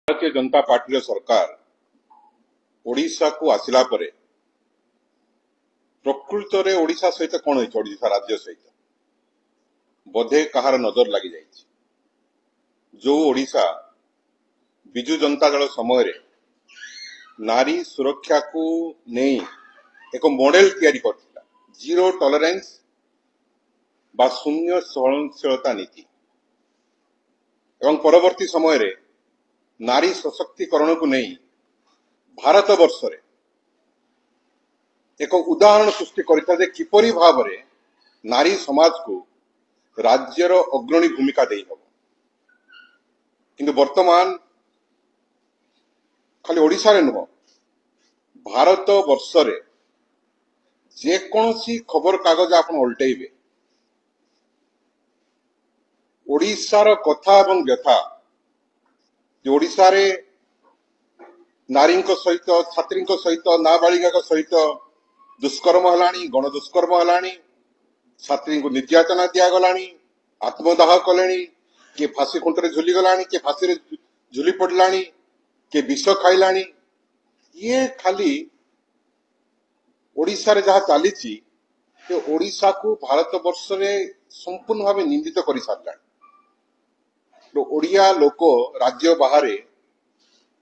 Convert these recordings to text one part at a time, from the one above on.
Bharatiya Janata party सरकार ओडिशा को आसिला परे प्रकृत रे ओडिशा सहित कौन होइछ ओडिशा राज्य सहित बोधे कहार नजर लगी जाइछ। जो ओडिशा बिजु जनता दल समय रे नारी सुरक्षा को नहीं एक मॉडल तैयारी करथिला, जीरो टॉलरेंस बा शून्य सहनशीलता नीति एवं परवर्ती समय रे नारी सशक्तिकरण को नहीं भारत वर्ष रे एक उदाहरण सृष्टि करता जे किपरि भाव रे नारी समाज को राज्यर अग्रणी भूमिका दे हबो। किंतु वर्तमान खाली ओडिशा रे नुह भारत वर्ष रे जे कोनसी खबर कागज आपण उल्टेइबे ओडिशार कथा एवं व्यथा ओडिशा रे नारी सहित छात्री सहित नाबालिका सहित दुष्कर्म हलानी, गण दुष्कर्म हलानी, छात्री को निर्यातना दिगलानी, आत्मदाह कले, किए फांसी खुंटे झुली गलानी, किए फांसी झुली पड़लानी, किए विष खाइलानी। ये खाली ओडिशा रे जहाँ चली ओडिशा को भारत वर्ष रे संपूर्ण भाव निंदित कर सारे ओडिया लोक राज्य बाहर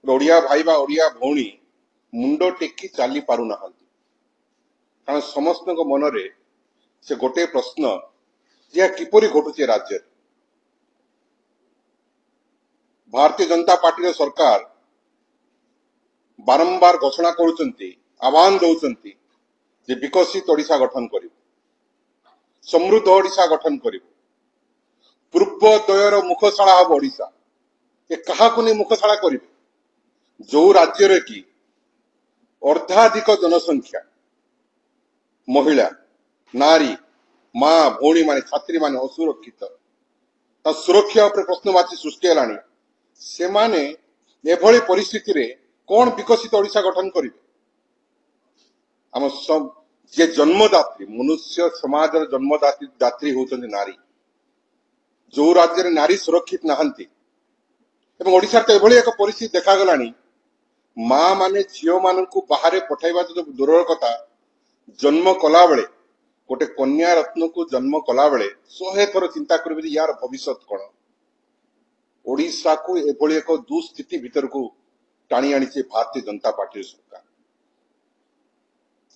ओडिया भाई बा ओडिया भौणी मुंड टेकी चली पारु ना, कारण समस्त मनरे से गोटे प्रश्न जे किपरि घटुचे राज्य। भारतीय जनता पार्टी सरकार बारंबार घोषणा करुचंती, आह्वान दौचंती जे विकसित ओडिशा गठन करिब, समृद्ध ओडिशा गठन करिब, पूर्वोदयर मुखशाला हम ओडिशा। ये कहा को नहीं मुखशाला करिबे जो राज्य रे की अर्धाधिक जनसंख्या महिला, नारी, माँ, भौणी माने, छात्री माने असुरक्षित सुरक्षा पर प्रश्नवाची सृष्टि हेलानी। से माने एभली परिस्थिति रे कौन विकसित ओडिशा गठन करिबे? हम सब जे जन्मदात्री मनुष्य समाज जन्मदात्री होचंदी नारी। जो राज्य रे नारी सुरक्षित नहांती एवं ओडिशा तो एभली एक परिस्थिति देखा गलानी, माँ माने झियो माननकु बाहर पठाइबा तो दूरर कथा, जन्म कला बेले गोटे कन्या रत्न को जन्म कला बेले 100 थर चिंता करिबे यार भविष्यत कोन। ओडिशा को एभली एक दुस्थिति भीतर को टाणी आनी भारतीय जनता पार्टी सरकार।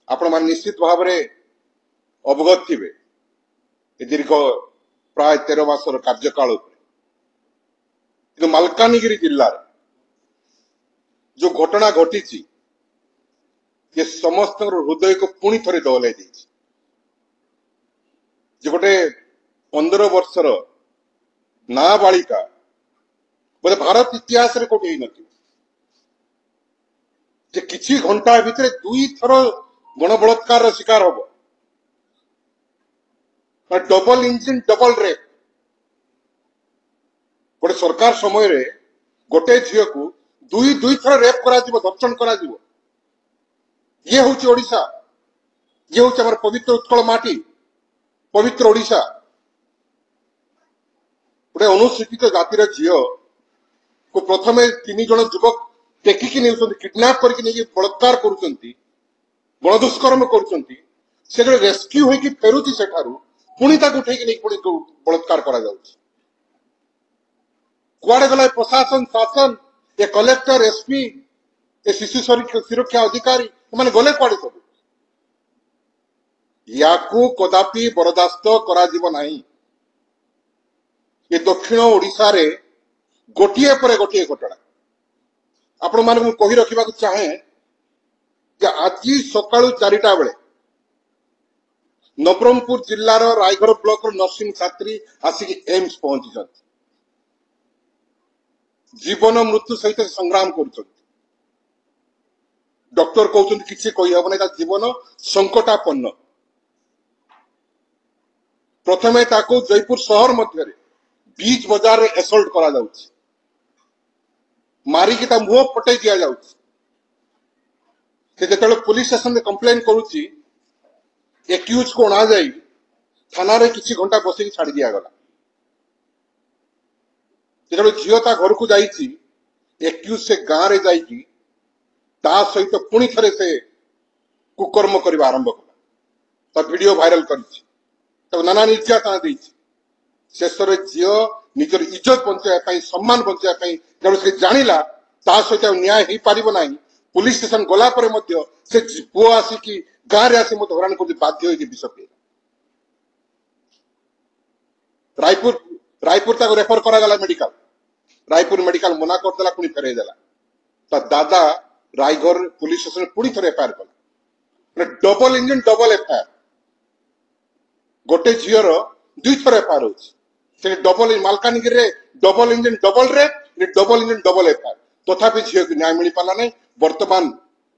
आपण मान निश्चित भाव में अवगत थे दीर्घ प्राय 13 मासर कार्यकाल मालकानगिरी जिल्ला जो घटना घटी ये समस्त हृदय को पुणी थे दहलाई जे गोटे 15 वर्षर नाबालिका बोले भारत इतिहास रे कोटी जे किछि घंटा भितर 2 थर गणबलात्कार शिकार हम, डबल इंजिन डबल रेप। गोटे सरकार समय रे गोटे झील को 2 थर रेप करा धर्षण करा। ये हूँ ओडिशा, ये हूँ आम पवित्र उत्कल माटी, पवित्र ओडिशा। गोटे अनुसूचित जातिर झील को प्रथमे 3 जन युवक टेकिकी नहीं किडनैप करके बलात्कार करुचंती, गणदुष्कर्म करुचंती। से जो रेस्क्यू होइकी फेरुची सेठारु पुणी ताकु उठेकी नहीं पुणी बलात्कार करा जाउची। कुआडे गला प्रशासन शासन ये कलेक्टर एसपी ये शिशु सुरक्षा अधिकारी माने गले कुआडे सब याकू कदापि बरदास्त करा जीव नाही। ये दक्षिण ओडिशा रे गोटिए पर गोटिए घटना आपण माने मु कहि रखिबा को चाहे कि आज सकाळु 4टा बेले नवरंगपुर जिल्लार रायगढ़ ब्लॉक नर्सिंग छात्री आसिक एम्स पहुंची जीवन मृत्यु सहित संग्राम कर। डॉक्टर कहते किसी कही हम ना, जीवन संकटापन्न। प्रथमे ताको जयपुर शहर मध्य बीच बाजार रे एसल्ट करा जाउछि, मारिकी ता मुह फटे दिया जाउछि। से जेतले पुलिस स्टेशन में कंप्लेन करूछि एक्यूज को अणा जाई थाना रे किछि घंटा बसिक छाड़ी दिया गला। जेतले झियो ता घर को जाईछि एक्यूज से गाँव रे जाइकी ता सहित पुणी थे से कुकर्म करने आरंभ कला वीडियो भाइराल कर नाना निर्यातना शेष झील निजर इज्जत बचाई सम्मान बचाई जब से जानिला ता सहित न्याय हो पार ना पुलिस स्टेशन गला से पुओ आसिकी गाँव में आसी मत हरान कर बाध्य विष पी रायपुर रायपुर तक रेफर करागला मेडिकल रायपुर मेडिकल मना करदेला पुणी फेरईदेला दादा रायगढ़ पुलिस स्टेशन पुणी थे एफआईआर कला डबल इंजन डबल एफआईआर गोटे झीर दुई थर एफआईआर हो double Malkangiri double engine double rape double engine double FIR तथापि झील को न्याय मिल पाला नहीं वर्तमान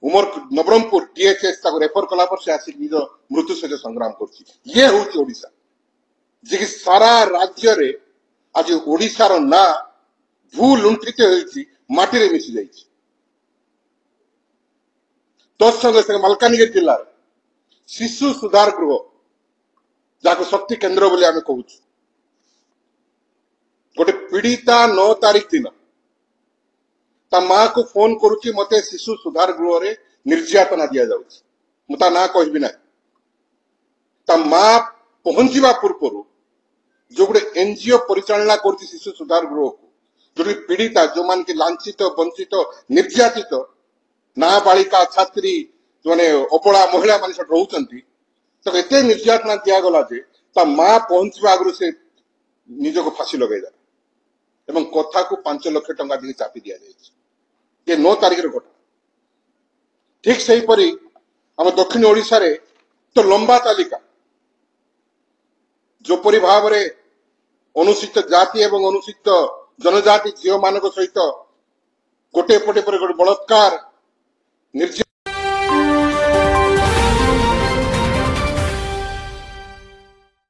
उमर नवरंगपुर टीएचएस रेफर कला से आसिक निज मृत्यु सहित संग्राम कर जी सारा राज्य रे आज ओडिशार ना भू लुंठित होती माटी मिसी जाइए तत्संगे मालकानगिरी जिले शिशु सुधार गृह जहाँ शक्ति केन्द्र बोली आम कहूँ गोटे पीड़िता 9 तारीख दिन ता माँ को फोन करुच्ची मते शिशु सुधार गृह रे निर्यातना दि जाऊँ ना कहबी ना ता माँ पहुंचवा पूर्व जो गोटे एनजीओ परिचालना कर शिशु सुधार गृह को जो पीड़िता जो मान की लांछित वंचित निर्यातित नाबालिका छात्री जो मैंने अपड़ा महिला मान रोचंती तो एत निर्यातना दिगला जे ता माँ पहुंचवा आगु से निजक फांसी लगेदेला एवं कथा को 5 लाख टंका दी चापी दि जाए 9 तारीख घटना ठीक से हीपरी आम दक्षिण ओडिशा रे तो लंबा तालिका जोपरी भाव में अनुसूचित जाति एवं अनुसूचित जनजाति झील मान सहित गोटे पटे पर गोटे बलात्कार निर्यात